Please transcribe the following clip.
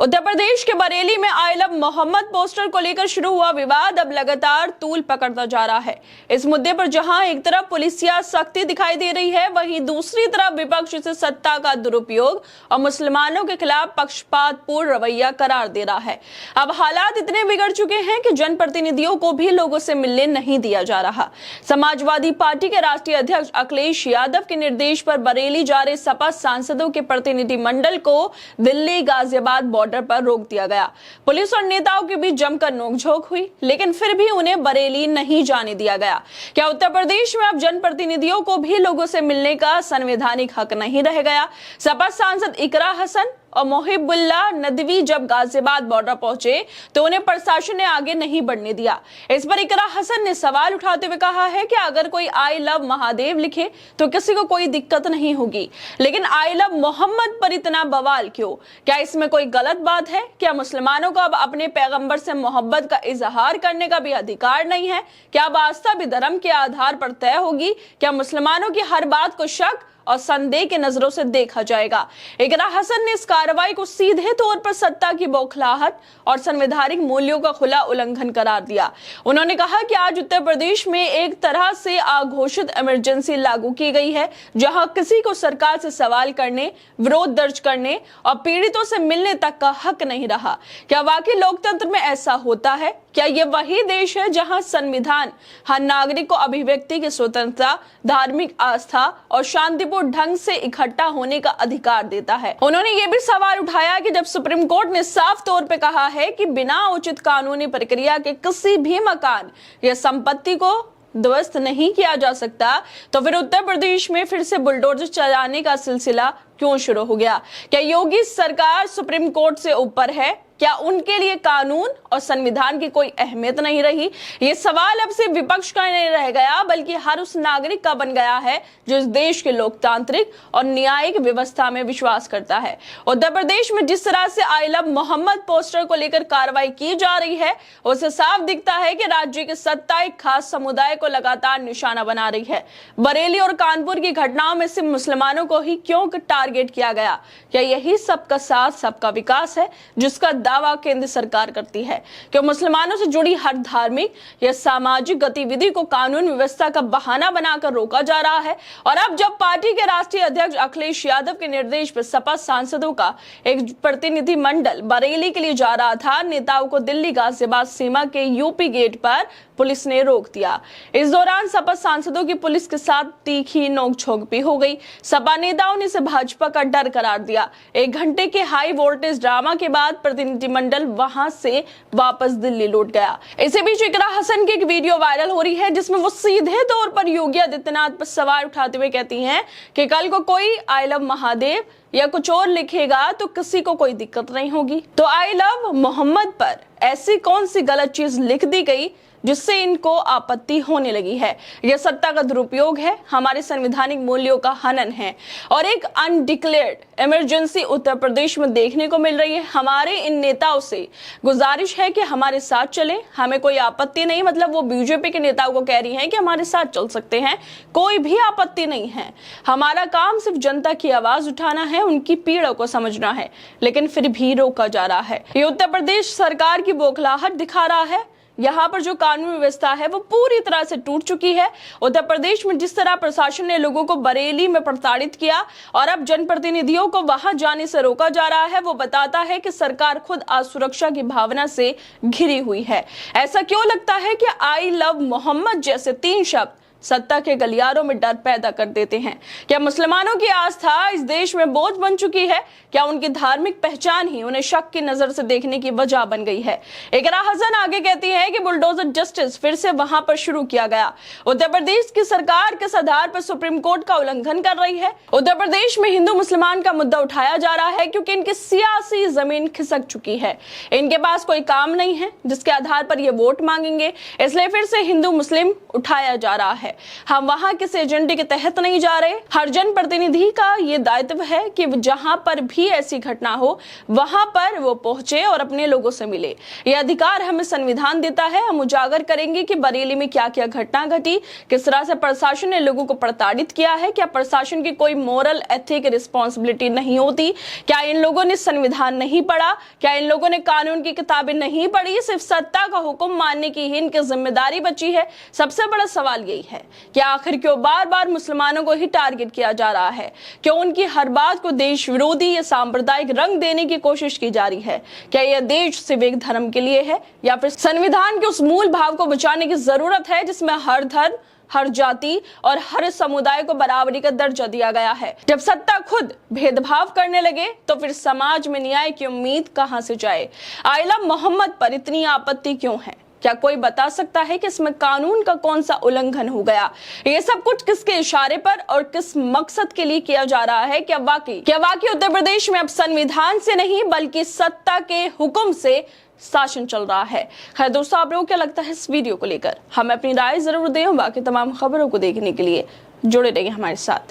उत्तर प्रदेश के बरेली में I love Mohammad poster को लेकर शुरू हुआ विवाद अब लगातार तूल पकड़ता जा रहा है। इस मुद्दे पर जहां एक तरफ पुलिसिया सख्ती दिखाई दे रही है, वहीं दूसरी तरफ विपक्ष इसे सत्ता का दुरुपयोग और मुसलमानों के खिलाफ पक्षपातपूर्ण रवैया करार दे रहा है। अब हालात इतने बिगड़ चुके हैं कि जनप्रतिनिधियों को भी लोगों से मिलने नहीं दिया जा रहा। समाजवादी पार्टी के राष्ट्रीय अध्यक्ष अखिलेश यादव के निर्देश पर बरेली जा रहे सपा सांसदों के प्रतिनिधिमंडल को दिल्ली गाजियाबाद बॉर्डर पर रोक दिया गया। पुलिस और नेताओं के बीच जमकर नोकझोंक हुई, लेकिन फिर भी उन्हें बरेली नहीं जाने दिया गया। क्या उत्तर प्रदेश में अब जनप्रतिनिधियों को भी लोगों से मिलने का संवैधानिक हक नहीं रह गया? सपा सांसद इकरा हसन और मोहिबुल्लाह नदवी जब गाजियाबाद बॉर्डर पहुंचे तो उन्हें प्रशासन ने आगे नहीं बढ़ने दिया। इस पर इकरा हसन ने सवाल उठाते हुए कहा है कि अगर कोई आई लव महादेव लिखे तो किसी को कोई दिक्कत नहीं होगी, लेकिन आई लव मोहम्मद पर इतना बवाल क्यों? क्या इसमें कोई गलत बात है? क्या मुसलमानों को अब अपने पैगंबर से मोहब्बत का इजहार करने का भी अधिकार नहीं है? क्या अब आस्था भी धर्म के आधार पर तय होगी? क्या मुसलमानों की हर बात को शक और संदेह के नजरों से देखा जाएगा? इकरा हसन ने इस कार्रवाई को सीधे तौर पर सत्ता की बौखलाहट और संवैधानिक मूल्यों का खुला उल्लंघन करार दिया। उन्होंने कहा कि आज उत्तर प्रदेश में एक तरह से अघोषित इमरजेंसी लागू की गई है, जहां किसी को सरकार से सवाल करने, विरोध दर्ज करने और पीड़ितों से मिलने तक का हक नहीं रहा। क्या वाकई लोकतंत्र में ऐसा होता है? क्या ये वही देश है जहां संविधान हर नागरिक को अभिव्यक्ति की स्वतंत्रता, धार्मिक आस्था और शांतिपूर्ण ढंग से इकट्ठा होने का अधिकार देता है? उन्होंने ये भी सवाल उठाया कि जब सुप्रीम कोर्ट ने साफ तौर पे कहा है कि बिना उचित कानूनी प्रक्रिया के किसी भी मकान या संपत्ति को ध्वस्त नहीं किया जा सकता, तो फिर उत्तर प्रदेश में फिर से बुलडोजर चलाने का सिलसिला क्यों शुरू हो गया? क्या योगी सरकार सुप्रीम कोर्ट से ऊपर है? क्या उनके लिए कानून और संविधान की कोई अहमियत नहीं रही? ये सवाल अब सिर्फ विपक्ष का नहीं रह गया, बल्कि हर उस नागरिक का बन गया है जो इस देश के लोकतांत्रिक और न्यायिक व्यवस्था में विश्वास करता है। उत्तर प्रदेश में जिस तरह से आई लव मोहम्मद पोस्टर को लेकर कार्रवाई की जा रही है, उससे साफ दिखता है कि राज्य की सत्ता एक खास समुदाय को लगातार निशाना बना रही है। बरेली और कानपुर की घटनाओं में सिर्फ मुसलमानों को ही क्यों टारगेट किया गया? क्या यही सबका साथ सबका विकास है जिसका दावा केंद्र सरकार करती है? कि मुसलमानों से जुड़ी हर धार्मिक या सामाजिक गतिविधि को कानून व्यवस्था का बहाना बनाकर रोका जा रहा है? और अब जब पार्टी के राष्ट्रीय अध्यक्ष अखिलेश यादव के निर्देश पर सपा सांसदों का एक प्रतिनिधि मंडल बरेली के लिए जा रहा था, नेताओं को दिल्ली गाजियाबाद सीमा के यूपी गेट पर पुलिस ने रोक दिया। इस दौरान सपा सांसदों की पुलिस के साथ तीखी नोकझोंक भी हो गई। सपा नेताओं ने इसे भाजपा का डर करार दिया। 1 घंटे के हाई वोल्टेज ड्रामा के बाद प्रतिनिधिमंडल वहां से वापस दिल्ली लौट गया। इसी बीच इकरा हसन की एक वीडियो वायरल हो रही है, जिसमें वो सीधे तौर पर योगी आदित्यनाथ पर सवाल उठाते हुए कहती हैं कि कल को कोई आई लव महादेव या कुछ और लिखेगा तो किसी को कोई दिक्कत नहीं होगी। तो आई लव मोहम्मद पर ऐसी कौन सी गलत चीज लिख दी गई जिससे इनको आपत्ति होने लगी है? यह सत्ता का दुरुपयोग है, हमारे संवैधानिक मूल्यों का हनन है और एक अनडिक्लेयर्ड इमरजेंसी उत्तर प्रदेश में देखने को मिल रही है। हमारे इन नेताओं से गुजारिश है कि हमारे साथ चलें, हमें कोई आपत्ति नहीं। मतलब वो बीजेपी के नेताओं को कह रही हैं कि हमारे साथ चल सकते हैं, कोई भी आपत्ति नहीं है। हमारा काम सिर्फ जनता की आवाज उठाना है, उनकी पीड़ा को समझना है, लेकिन फिर भी रोका जा रहा है। ये उत्तर प्रदेश सरकार की बौखलाहट दिखा रहा है। यहाँ पर जो कानून व्यवस्था है वो पूरी तरह से टूट चुकी है। उत्तर प्रदेश में जिस तरह प्रशासन ने लोगों को बरेली में प्रताड़ित किया और अब जनप्रतिनिधियों को वहां जाने से रोका जा रहा है, वो बताता है कि सरकार खुद असुरक्षा की भावना से घिरी हुई है। ऐसा क्यों लगता है कि आई लव मोहम्मद जैसे 3 शब्द सत्ता के गलियारों में डर पैदा कर देते हैं? क्या मुसलमानों की आस्था इस देश में बोझ बन चुकी है? क्या उनकी धार्मिक पहचान ही उन्हें शक की नजर से देखने की वजह बन गई है? इकरा हसन आगे कहती है कि बुलडोजर जस्टिस फिर से वहां पर शुरू किया गया। उत्तर प्रदेश की सरकार किस आधार पर सुप्रीम कोर्ट का उल्लंघन कर रही है? उत्तर प्रदेश में हिंदू मुसलमान का मुद्दा उठाया जा रहा है क्योंकि इनकी सियासी जमीन खिसक चुकी है। इनके पास कोई काम नहीं है जिसके आधार पर ये वोट मांगेंगे, इसलिए फिर से हिंदू मुस्लिम उठाया जा रहा है। है। हम वहां किसी एजेंडे के तहत नहीं जा रहे। हर जनप्रतिनिधि का ये दायित्व है कि जहां पर भी ऐसी घटना हो वहां पर वो पहुंचे और अपने लोगों से मिले। ये अधिकार हमें संविधान देता है। हम उजागर करेंगे कि बरेली में क्या क्या घटना घटी, किस तरह से प्रशासन ने लोगों को प्रताड़ित किया है, क्या प्रशासन की कोई मोरल एथिक रिस्पॉन्सिबिलिटी नहीं होती, क्या इन लोगों ने संविधान नहीं पढ़ा, क्या इन लोगों ने कानून की किताबें नहीं पढ़ी, सिर्फ सत्ता का हुक्म मानने की ही इनकी जिम्मेदारी बची है। सबसे बड़ा सवाल यही है कि आखिर क्यों बार बार मुसलमानों को ही टारगेट किया जा रहा है, क्यों उनकी हर बात को देश विरोधी या सांप्रदायिक रंग देने की कोशिश की जा रही है। क्या यह देश सिर्फ एक धर्म के लिए है या फिर संविधान के उस मूल भाव को बचाने की जरूरत है जिसमें हर धर्म, हर जाति और हर समुदाय को बराबरी का दर्जा दिया गया है। जब सत्ता खुद भेदभाव करने लगे तो फिर समाज में न्याय की उम्मीद कहां से जाए। आइला मोहम्मद पर इतनी आपत्ति क्यों है? क्या कोई बता सकता है कि इसमें कानून का कौन सा उल्लंघन हो गया? ये सब कुछ किसके इशारे पर और किस मकसद के लिए किया जा रहा है? क्या वाकई उत्तर प्रदेश में अब संविधान से नहीं बल्कि सत्ता के हुक्म से शासन चल रहा है? खैर दोस्तों, आप लोगों को क्या लगता है इस वीडियो को लेकर? हमें अपनी राय जरूर दें। बाकी तमाम खबरों को देखने के लिए जुड़े रहिए हमारे साथ।